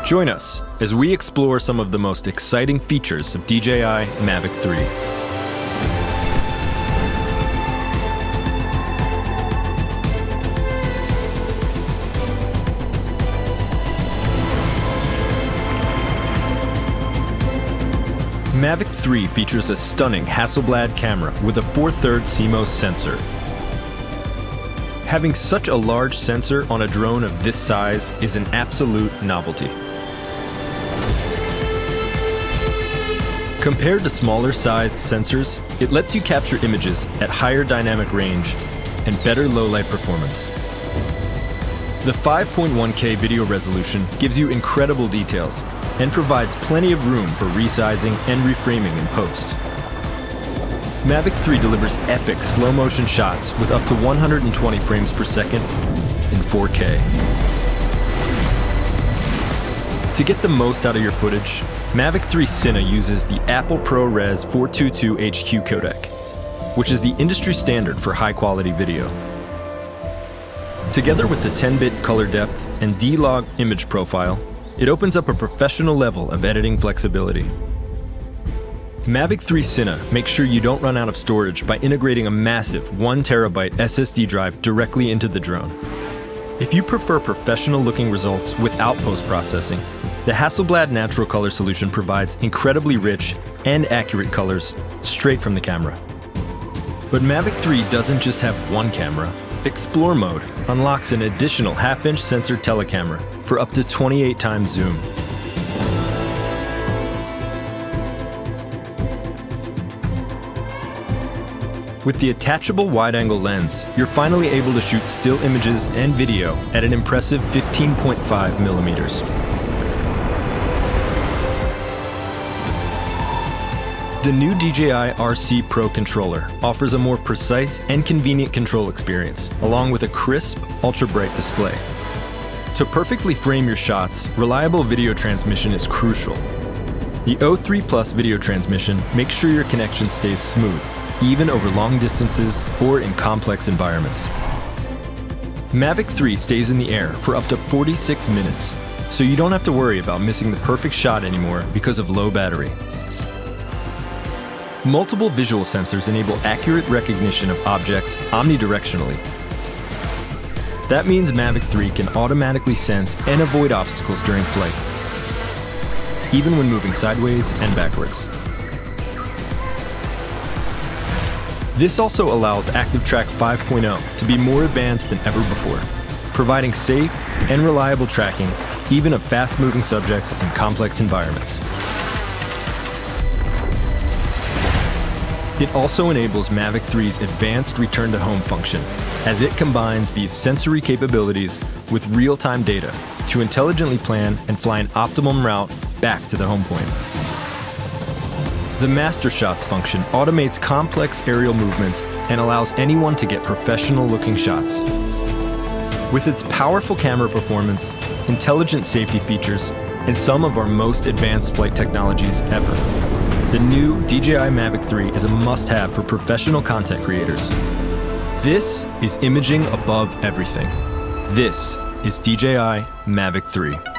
Join us as we explore some of the most exciting features of DJI Mavic 3. Mavic 3 features a stunning Hasselblad camera with a 4/3 CMOS sensor. Having such a large sensor on a drone of this size is an absolute novelty. Compared to smaller sized sensors, it lets you capture images at higher dynamic range and better low-light performance. The 5.1K video resolution gives you incredible details and provides plenty of room for resizing and reframing in post. Mavic 3 delivers epic slow-motion shots with up to 120 frames per second in 4K. To get the most out of your footage, Mavic 3 Cine uses the Apple ProRes 422 HQ codec, which is the industry standard for high-quality video. Together with the 10-bit color depth and D-Log image profile, it opens up a professional level of editing flexibility. Mavic 3 Cine makes sure you don't run out of storage by integrating a massive 1TB SSD drive directly into the drone. If you prefer professional-looking results without post-processing, the Hasselblad Natural Color solution provides incredibly rich and accurate colors straight from the camera. But Mavic 3 doesn't just have one camera. Explore mode unlocks an additional half-inch sensor telecamera for up to 28 times zoom. With the attachable wide-angle lens, you're finally able to shoot still images and video at an impressive 15.5 millimeters. The new DJI RC Pro controller offers a more precise and convenient control experience, along with a crisp, ultra-bright display. To perfectly frame your shots, reliable video transmission is crucial. The O3 Plus video transmission makes sure your connection stays smooth, even over long distances or in complex environments. Mavic 3 stays in the air for up to 46 minutes, so you don't have to worry about missing the perfect shot anymore because of low battery. Multiple visual sensors enable accurate recognition of objects omnidirectionally. That means Mavic 3 can automatically sense and avoid obstacles during flight, even when moving sideways and backwards. This also allows ActiveTrack 5.0 to be more advanced than ever before, providing safe and reliable tracking even of fast-moving subjects in complex environments. It also enables Mavic 3's advanced return-to-home function, as it combines these sensory capabilities with real-time data to intelligently plan and fly an optimum route back to the home point. The Master Shots function automates complex aerial movements and allows anyone to get professional-looking shots. With its powerful camera performance, intelligent safety features, and some of our most advanced flight technologies ever, the new DJI Mavic 3 is a must-have for professional content creators. This is imaging above everything. This is DJI Mavic 3.